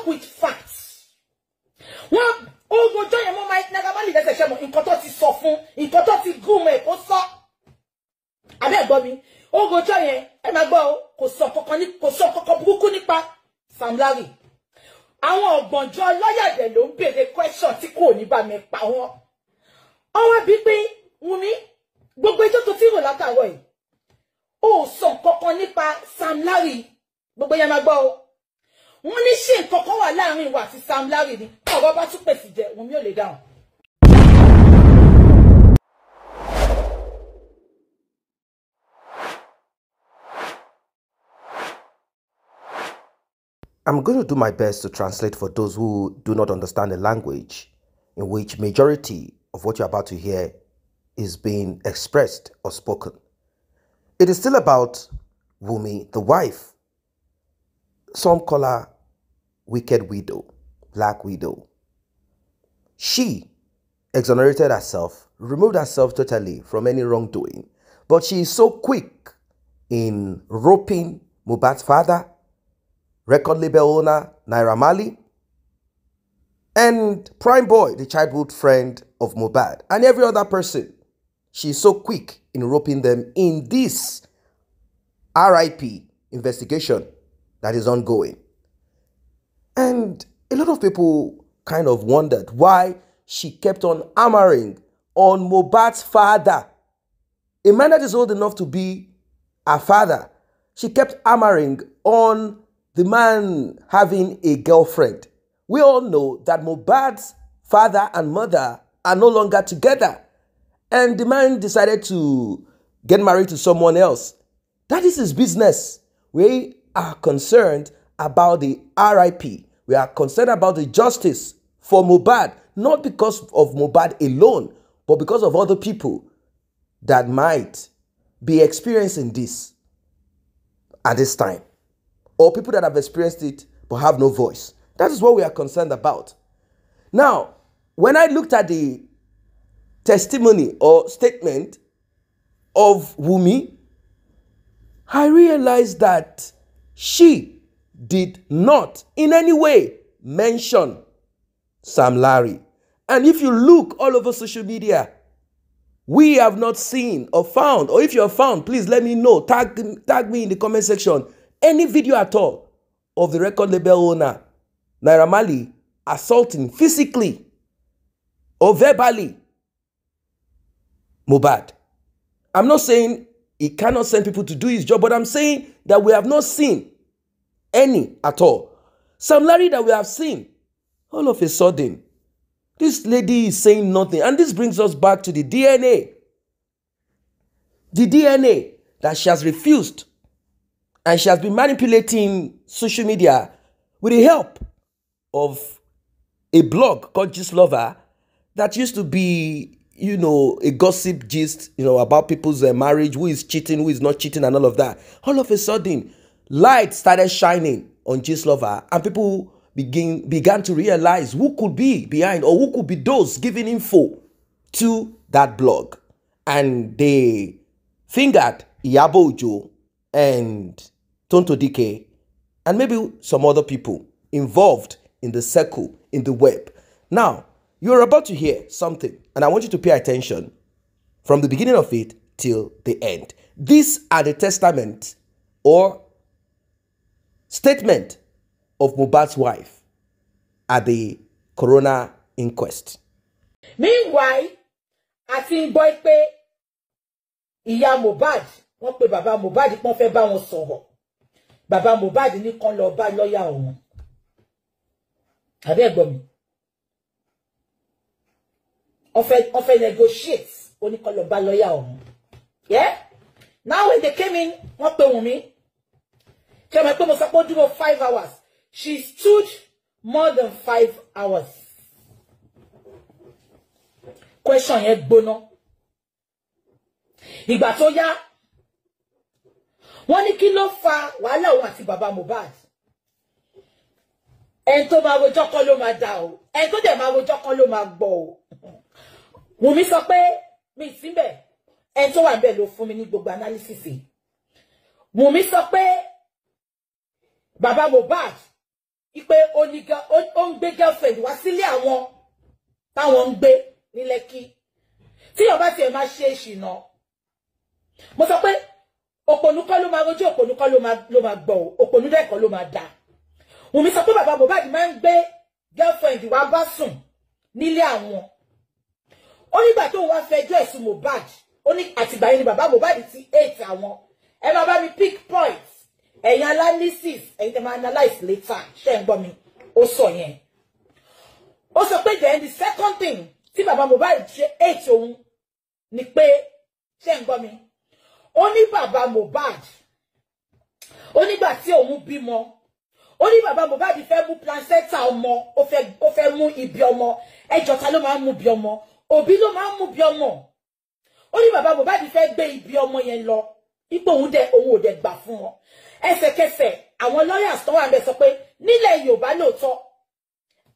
talk with facts. One, oh, go join your mom, Nagamali, that's a shame. In Kototi soften, in Kototi groom, also. I beg Bobby. Oh, go join ye, and my boy, Koso, nipa, Sam Larry. Àwọn ọ̀gbọ̀njọ́ lọ́yà dẹ̀ ló ń béèrè question tí kò ní bá mi pa wọ́n. Ọwọ́ bí pé Wùmí gbogbo ẹjọ́ tó ti rò látàárọ̀ yìí. Ó sọ kankan nípa Sam Larry. Gbogbo yẹn máa gbọ́ o. Wọ́n ní ṣé nǹkan kan wà láàrin ìwà àti Sam Larry ni. Ọ̀rọ̀ bá tún pèsè jẹ Wùmí ò lè dáhùn. I'm going to do my best to translate for those who do not understand the language in which majority of what you're about to hear is being expressed or spoken. It is still about Wunmi, the wife. Some call her wicked widow, black widow. She exonerated herself, removed herself totally from any wrongdoing, but she is so quick in roping Mohbad's father, record label owner Naira Marley, and Prime Boy, the childhood friend of Mohbad, and every other person. She's so quick in roping them in this RIP investigation that is ongoing. And a lot of people kind of wondered why she kept on hammering on Mohbad's father. A man that is old enough to be a father. She kept hammering on the man having a girlfriend. We all know that Mohbad's father and mother are no longer together. And the man decided to get married to someone else. That is his business. We are concerned about the RIP. We are concerned about the justice for Mohbad. Not because of Mohbad alone, but because of other people that might be experiencing this at this time. Or people that have experienced it but have no voice. That is what we are concerned about. Now, when I looked at the testimony or statement of Wunmi, I realized that she did not in any way mention Sam Larry. And if you look all over social media, we have not seen or found, or if you have found, please let me know, tag me in the comment section, any video at all of the record label owner, Naira Marley, assaulting physically or verbally Mohbad. I'm not saying he cannot send people to do his job, but I'm saying that we have not seen any at all. Sam Larry that we have seen, all of a sudden, this lady is saying nothing. And this brings us back to the DNA. The DNA that she has refused. And she has been manipulating social media with the help of a blog called Gist Lover that used to be, you know, a gossip gist, you know, about people's marriage, who is cheating, who is not cheating, and all of that. All of a sudden, light started shining on Gist Lover, and people began to realize who could be behind, or who could be those giving info to that blog. And they fingered Iyabo Ojo and Tonto Dike, and maybe some other people involved in the circle, in the web. Now, you're about to hear something, and I want you to pay attention from the beginning of it till the end. These are the testament or statement of Mohbad's wife at the coroner inquest. Meanwhile, I think boy pé ìyá Mohbad, wọ́n pé bàbá Mohbad pọ́n fẹ́ bá wọn sọ̀rọ̀. Bàbá Mohbad ní kán lọ bá lọ́yà òun. Àbí ẹ gbọ́ mi. On fait negotiate. Ó ní kán lọ bá lọ́yà òun. Yeah? Now when they came in, wọ́n pé Wunmi. Ṣé mo pé mo sọ pé ó dúró 5 hours. She stood more than 5 hours. Question yẹn gbóná. Ìgbà tó yá, wọ́n ní kí ló fa wàhálà òun àti bàbá Mohbad. Ẹni tó máa rojọ́ kọ́ ló máa dá o. Ẹni tó dẹ̀ máa rojọ́ kọ́ ló máa gbọ́ o. Wunmi sọ pé mi síbẹ̀. Ẹni tó wà ńbẹ̀ ló fún mi ní gbogbo analysis. Wunmi sọ pé bàbá Mohbad ipe oniga on gbé girlfriend wá sílé àwọn táwọn ń gbé ní Lekki tí ó bá tiẹ̀ máa ṣe ìṣìnà mo sọ pé òpònú kọ́ ló máa rojú òpònú kọ́ ló máa gbọ́ òpònú dẹ̀ kọ́ ló máa dá Wùmí sọ pé bàbá Mohbad máa ń gbé girlfriend wá bá sùn nílé àwọn ó nígbà tó wá fẹjọ́ ẹ̀sùn Mohbad ó ní àtìgbà yẹn ni bàbá Mohbad ti hate àwọn ẹ máa bá mi pick points ẹ̀yin analysis ẹ̀yin tẹ́ máa analyse later ṣé ń gbọ́ mi ó sọ yẹn ó sọ pé then the second thing tí bàbá Mohbad ṣe hate òun ni pé ṣé ń gbọ́ mi ó ní bàbá Mohbad ó nígbà tí òun bímọ ó ní bàbá Mohbad fẹ́ mú placenta ọmọ ó fẹ́ mú ibi ọmọ ẹjọ́ ta ló máa ń mú bí ọmọ òbí ló máa ń mú bí ọmọ ó ní bàbá Mohbad fẹ́ gbé ibi ọmọ yẹn lọ ipò òun ò dẹ̀ gbà fún wọn ẹsẹ̀kẹsẹ̀ àwọn lawyers tó wà ń bẹ̀ sọ pé nílẹ̀ Yorùbá lóòótọ́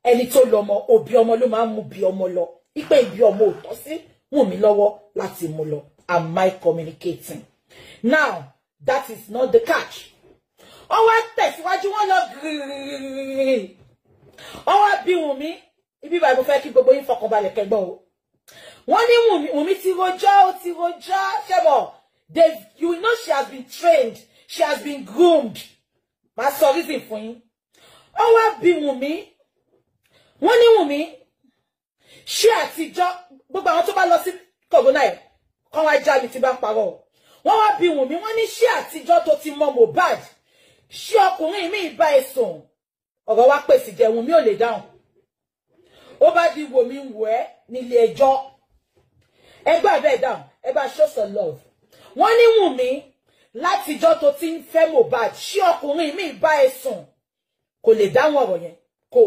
ẹni tó lọ́mọ òbí ọmọ ló máa ń mú bí ọmọ lọ ipò ibi ọmọ ò tọ́ sí Wùmí lọ́wọ́ láti mú lọ. Am I communicating? Now that is not the catch. Ó wá tẹ̀síwájú wọn lọ gírírí ó wá bí Wùmí ibi báyìí mo fẹ́ kí gbogbo yín fọkànbalẹ̀ kẹ́gbọ́n o wọ́n ní Wùmí ti rojọ́ ṣẹ́bọ̀ you know she has been trained she has been groomed máa sọ reason fún yín ó wá bí Wùmí wọ́n ní Wùmí ṣé àtijọ́ gbogbo àwọn tó bá lọ sí kọ̀gọ́nà ẹ̀ kọ́ wá já mi ti bá parọ́ wọ́n wá bí Wùmí wọ́n ní ṣé àtijọ́ tó ti mọ Mohbad ṣé ọkùnrin mi bá ẹ sùn ọ̀rọ̀ wá pèsè jẹ́ Wùmí ò lè dáhùn ó bá di Wùmí wò ẹ́ nílé ẹjọ́ ẹgbẹ́ bẹ́ẹ̀ dáhùn ẹ bá show some love wọ́n ní Wùmí látijọ́ tó ti ń fẹ́ Mohbad ṣé ọkùnrin mi bá ẹ sùn kò lè dáhùn ọ̀rọ̀ yẹn kò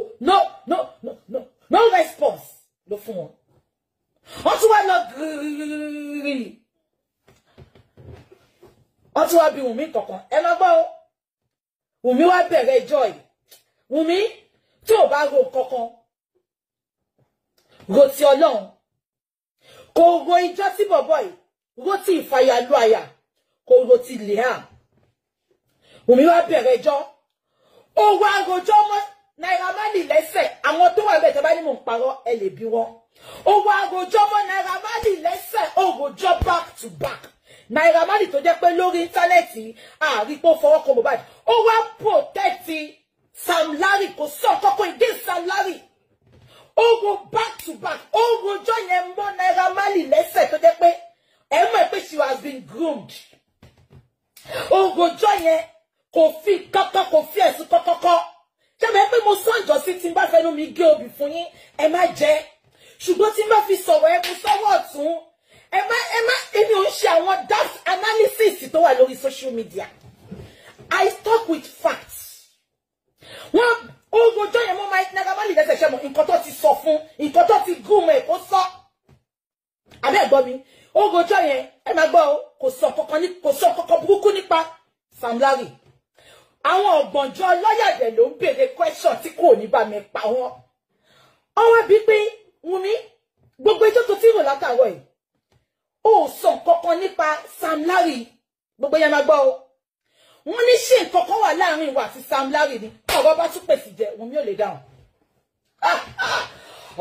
no response ló fún wọn wọ́n tún wá lọ gírírí wọ́n tún wá bí Wùmí kankan ẹ má gbọ́ o Wùmí wá bẹ̀rẹ̀ ẹjọ́ yìí Wùmí tí ò bá ro kankan ro ti Ọlọ́run kò ro ijọ́ tí bọ̀bọ̀ yìí ro ti ìfàyàlú àyà kò ro ti Liam Wùmí wá bẹ̀rẹ̀ ẹjọ́ ó wá rojọ́ mọ́ Naira Marley lẹ́sẹ̀ àwọn tó wà bẹ́ẹ̀ tẹ́ bá ní mò ń parọ́ ẹ lè bí wọn ó wá rojọ́ mọ́ Naira Marley lẹ́sẹ̀ ó rojọ́ back to back Naira Marley tó jẹ́ pé lórí íńtánẹ́ẹ̀tì àrípò fọwọ́ kan Mohbad ó wá protect Sam Larry kò sọ kọ́kọ́ ìdí Sam Larry ó go back to back ó rojọ́ yẹn mọ́ Naira Marley lẹ́sẹ̀ tó jẹ́ pé ẹ mọ̀ pé she has been groomed ó rojọ́ yẹn kò fi kankan kò fi ẹ̀sùn kọ́kọ́kọ́ ṣẹ́bẹ̀ pé mo sọ́njọ́ sí tí n bá fẹ́nu mi gé obì fún yín ẹ má jẹ́ ṣùgbọ́n tí n bá fi sọ̀rọ̀ ẹ mú sọ́wọ́ ọ̀tún ẹ má èmi ò ń ṣe àwọn daft analysis tó wà lórí social media I talk with facts wọ́n ó rojọ́ yẹn mọ́ Naira Marley lẹ́sẹ̀ ṣẹ́ mọ́ nǹkan tó ti sọ fún nǹkan tó ti gún mọ́ ẹ̀ kó sọ abẹ́ ẹ̀gbọ́n mi ó rojọ́ yẹn ẹ má gbọ́ o kò sọ kankan burúkú nípa Sam Larry àwọn ọ̀gbọ̀njọ́ lọ́yàdẹ̀ ló ń béèrè question tí kò ní bá mi pa wọ́n ọwọ́ bí pé Wùmí gbogbo ẹjọ́ tó ti rò látàárọ̀ yìí ó sọ kankan nípa Sam Larry gbogbo yẹn máa gbọ́ o wọ́n ní ṣé nǹkan kan wà láàrin ìwà àti Sam Larry ni ọ̀rọ̀ bá tún pèsè jẹ Wùmí ò lè dáhùn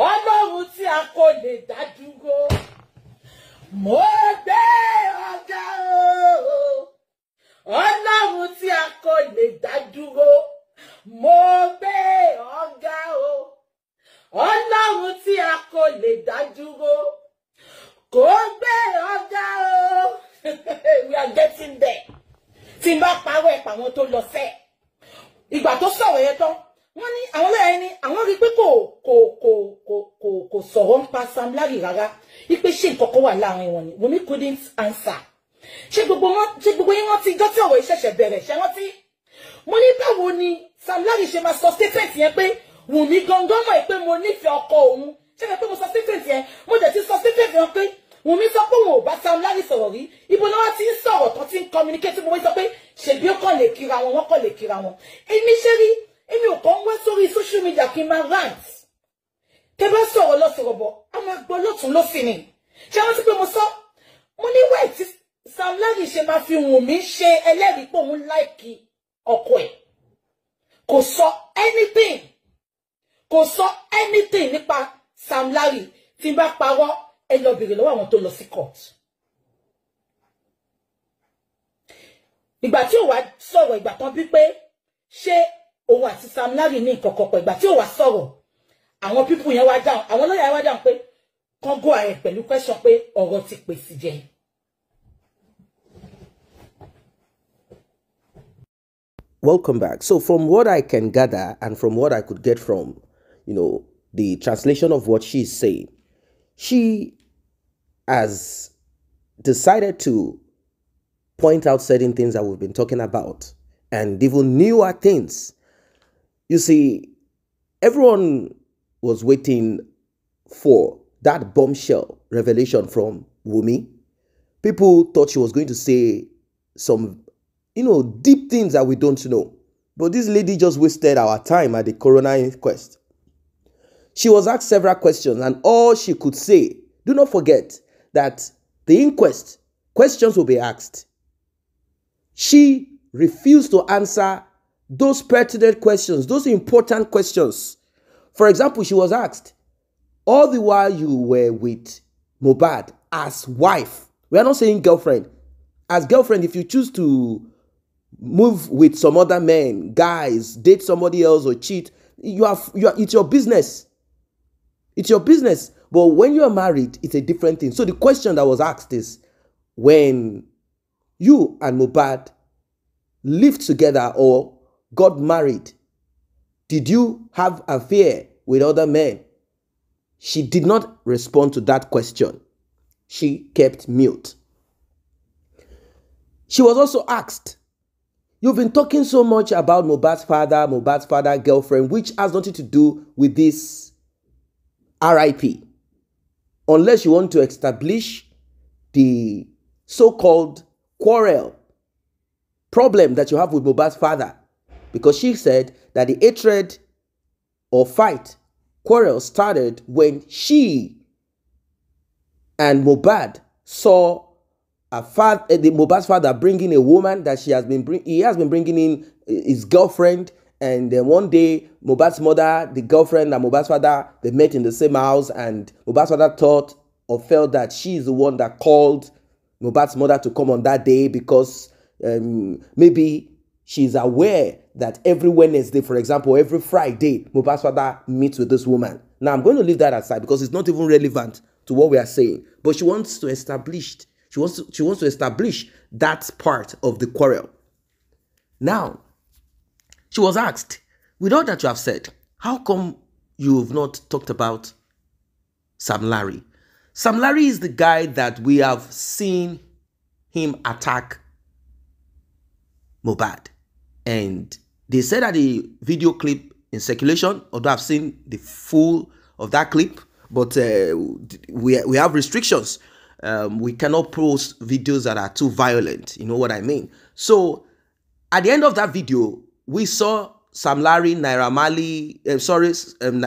Ọlọ́run tí a kò lè dá dúró mo gbé ọ̀gá o Ọlọ́run tí a kò lè dá dúró mo gbé ọ̀gá o Ọlọ́run tí a kò lè dá dúró kò gbé ọ̀gá o we are getting there tí n bá parọ́ ẹ̀pà wọn tó lọ fẹ́ ìgbà tó sọ̀rọ̀ yẹn tán wọ́n ní àwọn mẹ́rin ní àwọn rí pé kò sọ̀rọ̀ ń pa Sam Larry rárá wípé ṣé nǹkan kan wà láàrin wọn ni Wùmí couldn't answer ṣé gbogbo yín wọ́n ti jọ́ tí ọ̀rọ̀ ìṣẹ̀ṣẹ̀ bẹ̀rẹ̀ ṣé wọ́n ti mo ní báwo ni Sam Larry ṣe máa sọ statement yẹn pé Wùmí gangan mọ̀ pé mo nífẹ̀ẹ́ ọkọ òun ṣé pé mo sọ statement yẹn mo dẹ̀ ti sọ statement yẹn pé Wùmí sọ pé òun ò bá Sam Larry sọ̀rọ̀ rí ibo náà wá ti ń sọ̀rọ̀ tó ti ń communicate mo sọ pé ṣèbí ó kàn lè kíra wọn wọ́n kàn lè kíra wọn èmi ṣe rí èmi ò kàn wá sórí social media kí n máa rant tẹ bá sọ̀rọ̀ lọ sọ̀rọ̀ bọ̀ a máa gbọ́ lọ́tún lọ́sìn ni ṣé wọ́n ti pé mo sọ mo ní wáì tí Sam Larry ṣe máa fi Wùmí ṣe ẹlẹ́rìí pé òun láìkì ọkọ ẹ̀ kò sọ anything. Kò sọ anything nípa Sam Larry. Tí n bá parọ́, ẹ lọ bèrè lọ́wọ́ àwọn tó lọ sí court. Ìgbà tí ó wá sọ̀rọ̀ ìgbà tán bí pé ṣé òun àti Sam Larry ní nǹkan kan pọ̀, ìgbà tí ó wá sọ̀rọ̀ àwọn people yẹn wá dáhùn, àwọn lọ́yà wá dáhùn pé kàn go ahead pẹ̀lú question pé ọ̀rọ̀ ti pèsè jẹ. Welcome back. So from what I can gather and from what I could get from, the translation of what she's saying, she has decided to point out certain things that we've been talking about and even newer things. You see, everyone was waiting for that bombshell revelation from Wunmi. People thought she was going to say some, deep things that we don't know. But this lady just wasted our time at the coroner inquest. She was asked several questions and all she could say, do not forget that the inquest, questions will be asked. She refused to answer those pertinent questions, those important questions. For example, she was asked, all the while you were with Mohbad as wife, we are not saying girlfriend, as girlfriend, if you choose to move with some other men, guys, date somebody else or cheat, it's your business. It's your business. But when you are married, it's a different thing. So the question that was asked is, when you and Mohbad lived together or got married, did you have an affair with other men? She did not respond to that question. She kept mute. She was also asked, you've been talking so much about Mohbad's father, girlfriend, which has nothing to do with this RIP. Unless you want to establish the so-called quarrel, problem that you have with Mohbad's father. Because she said that the hatred or fight, quarrel started when she and Mohbad saw Mohbad's father bringing a woman that he has been bringing in his girlfriend, and then one day Mohbad's mother, the girlfriend and Mohbad's father, they met in the same house, and Mohbad's father thought or felt that she is the one that called Mohbad's mother to come on that day because maybe she's aware that every Wednesday, for example, every Friday, Mohbad's father meets with this woman. Now, I'm going to leave that aside because it's not even relevant to what we are saying. But she wants to establish, she wants to establish that part of the quarrel. Now, she was asked, with all that you have said, how come you've not talked about Sam Larry? Sam Larry is the guy that we have seen him attack Mohbad. And they said that the video clip in circulation, although I've seen the full of that clip, but we have restrictions. We cannot post videos that are too violent. You know what I mean? So at the end of that video, we saw Sam Larry, Naira Marley, Zlatan,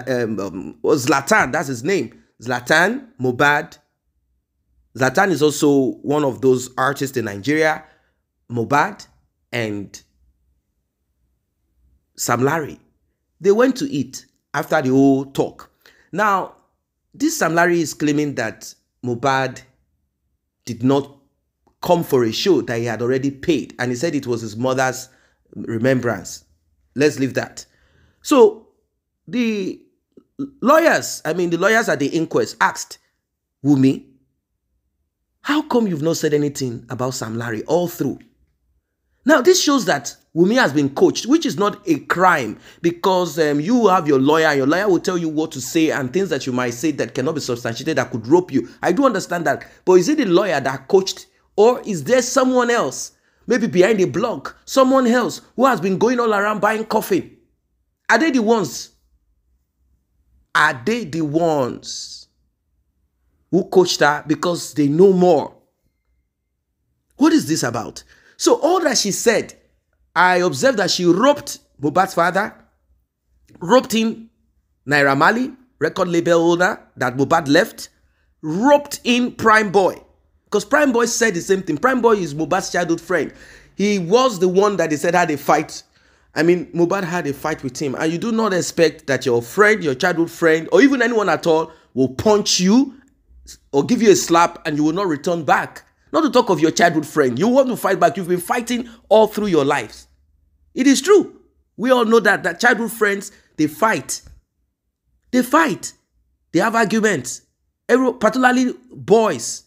that's his name. Zlatan, Mohbad. Zlatan is also one of those artists in Nigeria. Mohbad and Sam Larry. They went to eat after the whole talk. Now, this Sam Larry is claiming that Mohbad did not come for a show that he had already paid. And he said it was his mother's remembrance. Let's leave that. So the lawyers at the inquest asked Wunmi, how come you've not said anything about Sam Larry all through? Now, this shows that Wunmi has been coached, which is not a crime, because you have your lawyer, and your lawyer will tell you what to say and things that you might say that cannot be substantiated, that could rope you. I do understand that. But is it the lawyer that coached, or is there someone else, maybe behind a blog, someone else who has been going all around buying coffee? Are they the ones? Are they the ones who coached her because they know more? What is this about? So all that she said, I observed that she roped Mohbad's father, roped in Naira Marley, record label owner that Mohbad left, roped in Prime Boy. Because Prime Boy said the same thing. Prime Boy is Mohbad's childhood friend. He was the one that they said had a fight I mean, Mohbad had a fight with him, and you do not expect that your friend, your childhood friend, or even anyone at all will punch you or give you a slap and you will not return back. Not to talk of your childhood friend. You want to fight back. You've been fighting all through your lives. It is true. We all know that childhood friends, they fight. They fight. They have arguments. Particularly boys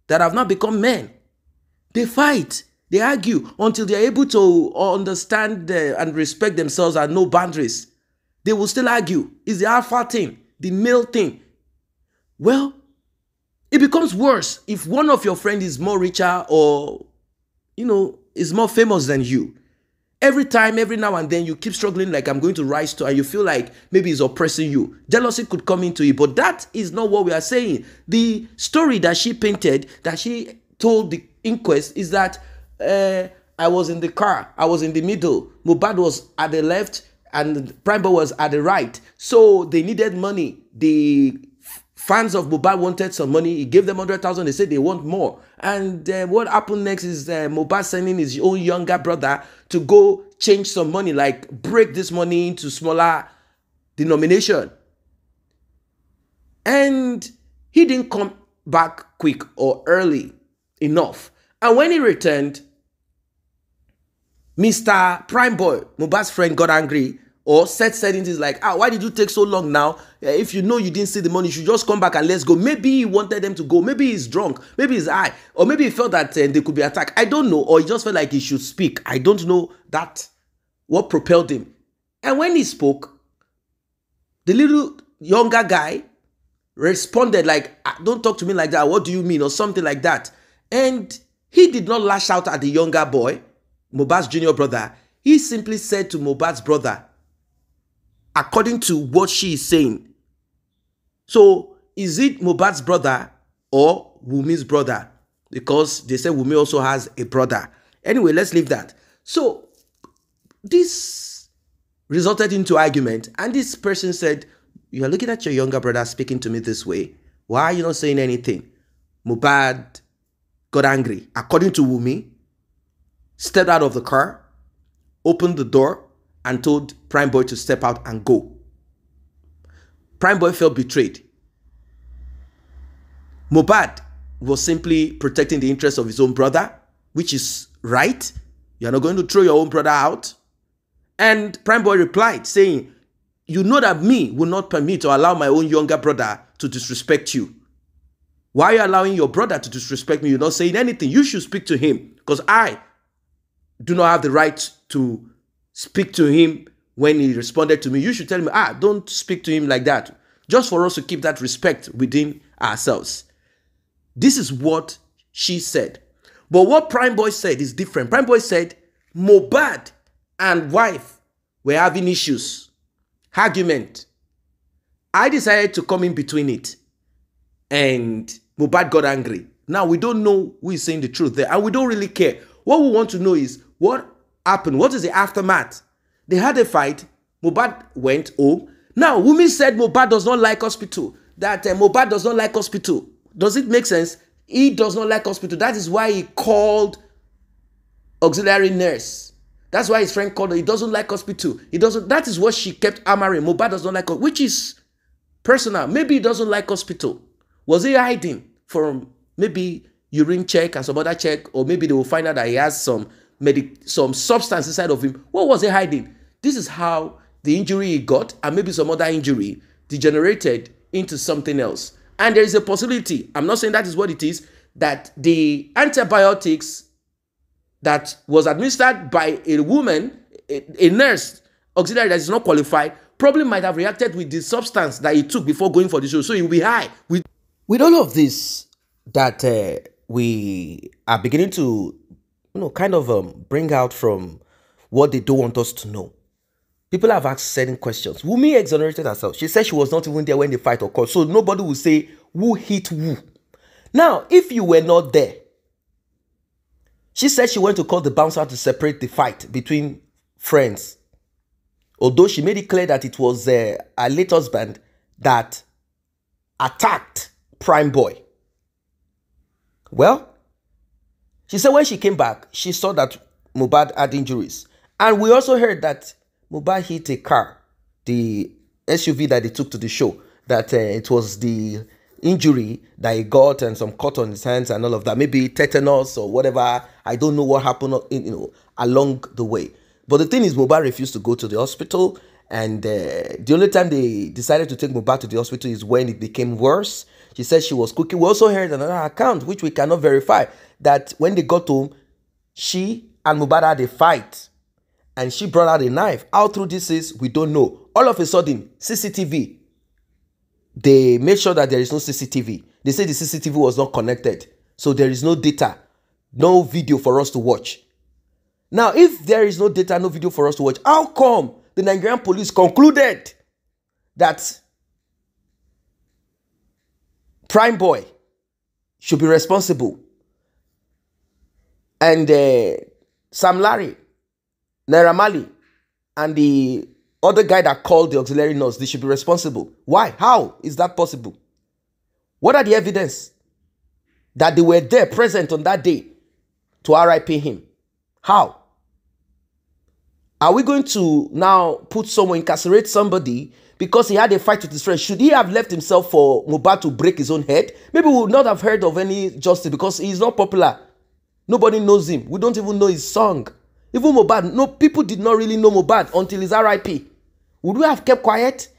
that have not become men. They fight. They argue until they are able to understand and respect themselves and know boundaries. They will still argue. It's the alpha thing, the male thing. Well, it becomes worse if one of your friends is more richer or, is more famous than you. Every time, every now and then, you keep struggling like I'm going to rise to, and you feel like maybe it's oppressing you. Jealousy could come into it, but that is not what we are saying. The story that she painted, that she told the inquest, is that I was in the car, I was in the middle, Mohbad was at the left, and Prime Boy was at the right. So they needed money. The fans of Mohbad wanted some money. He gave them 100,000. They said they want more. And what happened next is Mohbad sending his own younger brother to go change some money, like break this money into smaller denomination. And he didn't come back quick or early enough. And when he returned, Mr. Prime Boy, Mohbad's friend, got angry or said certain things like, why did you take so long now? If you know you didn't see the money, you should just come back and let's go. Maybe he wanted them to go. Maybe he's drunk. Maybe he's high. Or maybe he felt that they could be attacked. I don't know. Or he just felt like he should speak. I don't know what propelled him. And when he spoke, the little younger guy responded like, don't talk to me like that. What do you mean? Or something like that. And he did not lash out at the younger boy, Mohbad's junior brother. He simply said to Mohbad's brother, according to what she is saying. So, is it Mohbad's brother or Wumi's brother? Because they said Wumi also has a brother. Anyway, let's leave that. So, this resulted into argument. And this person said, you are looking at your younger brother speaking to me this way. Why are you not saying anything? Mohbad got angry. According to Wumi, stepped out of the car, opened the door, and told Prime Boy to step out and go. Prime Boy felt betrayed. Mohbad was simply protecting the interests of his own brother, which is right. You are not going to throw your own brother out. And Prime Boy replied, saying, you know that me will not permit or allow my own younger brother to disrespect you. Why are you allowing your brother to disrespect me? You're not saying anything. You should speak to him, because I do not have the right to speak to him when he responded to me. You should tell me, don't speak to him like that. Just for us to keep that respect within ourselves. This is what she said. But what Prime Boy said is different. Prime Boy said Mohbad and wife were having issues, argument. I decided to come in between it. And Mohbad got angry. Now, we don't know who is saying the truth there. And we don't really care. What we want to know is what happened. What is the aftermath? They had a fight. Mohbad went home. Now, Wumi said Mohbad does not like hospital. That Mohbad does not like hospital. Does it make sense? He does not like hospital. That is why he called auxiliary nurse. That's why his friend called her. He doesn't like hospital. He doesn't. That is what she kept hammering. Mohbad does not like hospital, which is personal. Maybe he doesn't like hospital. Was he hiding from maybe urine check and some other check, or maybe they will find out that he has some substance inside of him? What was he hiding? This is how the injury he got, and maybe some other injury, degenerated into something else. And there is a possibility, I'm not saying that is what it is, that the antibiotics that was administered by a woman, a nurse, auxiliary that is not qualified, probably might have reacted with the substance that he took before going for the show. So he will be high. With all of this that we are beginning to, kind of bring out from what they don't want us to know. People have asked certain questions. Wumi exonerated herself. She said she was not even there when the fight occurred. So nobody will say who hit who. Now, if you were not there, she said she went to call the bouncer to separate the fight between friends. Although she made it clear that it was her late husband that attacked Prime Boy. Well, she said when she came back, she saw that Mohbad had injuries. And we also heard that Mohbad hit a car, the SUV that they took to the show, that it was the injury that he got and some cut on his hands and all of that. Maybe tetanus or whatever. I don't know what happened along the way. But the thing is, Mohbad refused to go to the hospital. And the only time they decided to take Mohbad to the hospital is when it became worse. She said she was cooking. We also heard another account, which we cannot verify, that when they got home, she and Mohbad had a fight. And she brought out a knife. How true this is, we don't know. All of a sudden, CCTV. They made sure that there is no CCTV. They say the CCTV was not connected. So there is no data, no video for us to watch. Now, if there is no data, no video for us to watch, how come the Nigerian police concluded that Prime Boy should be responsible and Sam Larry, Naira Marley, and the other guy that called the auxiliary nurse, they should be responsible? Why? How is that possible? What are the evidence that they were there present on that day to RIP him? How? Are we going to now put someone, incarcerate somebody because he had a fight with his friend? Should he have left himself for Mohbad to break his own head? Maybe we would not have heard of any justice because he's not popular. Nobody knows him. We don't even know his song. Even Mohbad, no, people did not really know Mohbad until his RIP. Would we have kept quiet?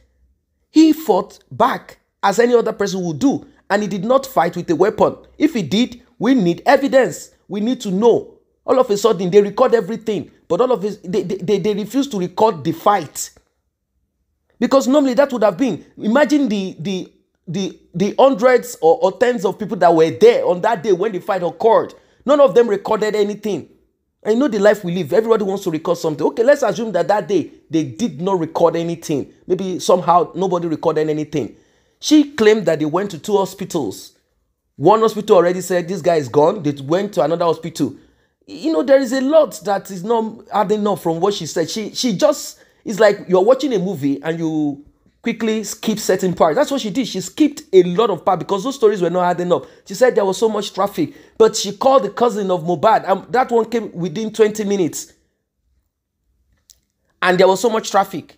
He fought back as any other person would do, and he did not fight with a weapon. If he did, we need evidence. We need to know. All of a sudden, they record everything, but all of it, they refuse to record the fight. Because normally that would have been, imagine the hundreds or tens of people that were there on that day when the fight occurred. None of them recorded anything. I know the life we live. Everybody wants to record something. Okay, let's assume that that day they did not record anything. Maybe somehow nobody recorded anything. She claimed that they went to 2 hospitals. One hospital already said this guy is gone. They went to another hospital. You know, there is a lot that is not adding up from what she said. She just, it's like you're watching a movie and you quickly skip certain parts. That's what she did. She skipped a lot of parts because those stories were not adding up. She said there was so much traffic, but she called the cousin of Mohbad, and that one came within 20 minutes. And there was so much traffic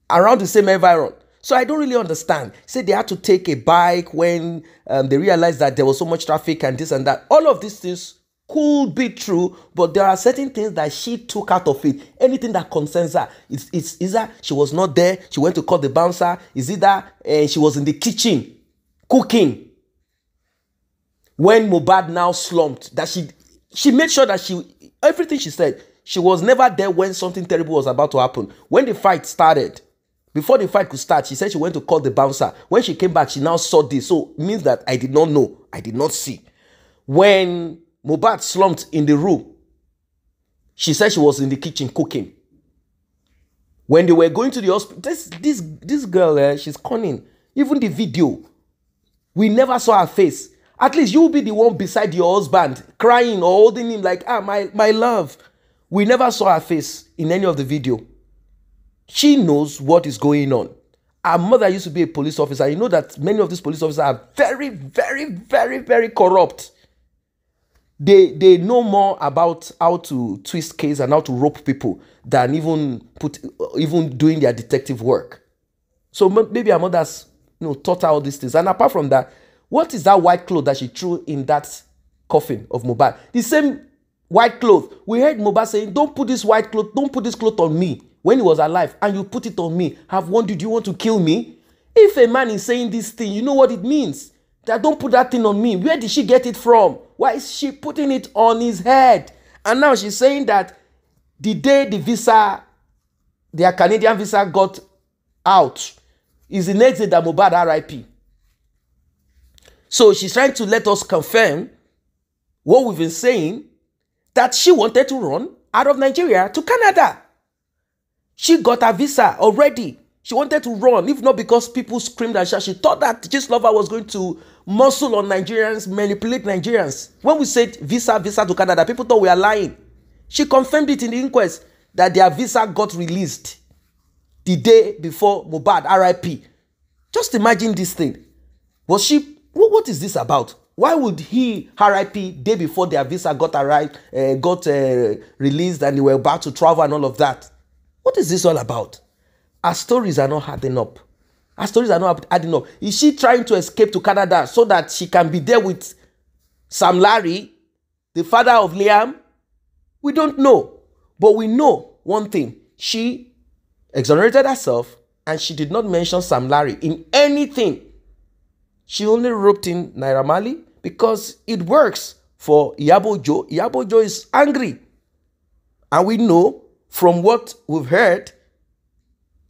around the same environment. So I don't really understand. Say they had to take a bike when they realized that there was so much traffic and this and that. All of these things could be true, but there are certain things that she took out of it. Anything that concerns her, it's either she was not there, she went to call the bouncer, is either she was in the kitchen cooking when Mohbad now slumped, that she made sure that everything she said, she was never there when something terrible was about to happen. When the fight started, before the fight could start, she said she went to call the bouncer. When she came back, she now saw this. So it means that I did not know, I did not see. When Mohbad slumped in the room, she said she was in the kitchen cooking. When they were going to the hospital, this girl, she's cunning. Even the video, we never saw her face. At least you will be the one beside your husband, crying or holding him like, my love. We never saw her face in any of the video. She knows what is going on. Her mother used to be a police officer. You know that many of these police officers are very, very, very, very corrupt. They know more about how to twist case and how to rope people than even doing their detective work. So maybe her mother's taught her all these things. And apart from that, what is that white cloth that she threw in that coffin of Mohbad? The same white cloth. We heard Mohbad saying, don't put this white cloth, don't put this cloth on me when he was alive, and you put it on me. Have wondered, do you want to kill me? If a man is saying this thing, you know what it means. That don't put that thing on me. Where did she get it from? Why is she putting it on his head? And now she's saying that the day their Canadian visa got out, is the next day that Mohbad RIP. So she's trying to let us confirm what we've been saying, that she wanted to run out of Nigeria to Canada. She got her visa already. She wanted to run, if not because people screamed and shouted. She thought that this lover was going to muscle on Nigerians, manipulate Nigerians. When we said visa to Canada, people thought we were lying. She confirmed it in the inquest that their visa got released the day before Mohbad RIP. Just imagine this thing. Was she, what is this about? Why would he RIP day before their visa got released and they were about to travel and all of that? What is this all about? Our stories are not adding up. Our stories are not adding up. Is she trying to escape to Canada so that she can be there with Sam Larry, the father of Liam? We don't know. But we know one thing. She exonerated herself and she did not mention Sam Larry in anything. She only roped in Naira Marley because it works for Iyabo Ojo. Iyabo Ojo is angry. And we know from what we've heard,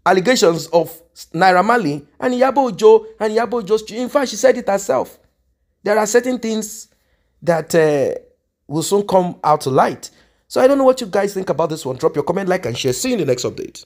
allegations of Naira Marley and Iyabo Ojo and Iyabo Ojo's, in fact, she said it herself. There are certain things that will soon come out to light. So I don't know what you guys think about this one. Drop your comment, like, and share. See you in the next update.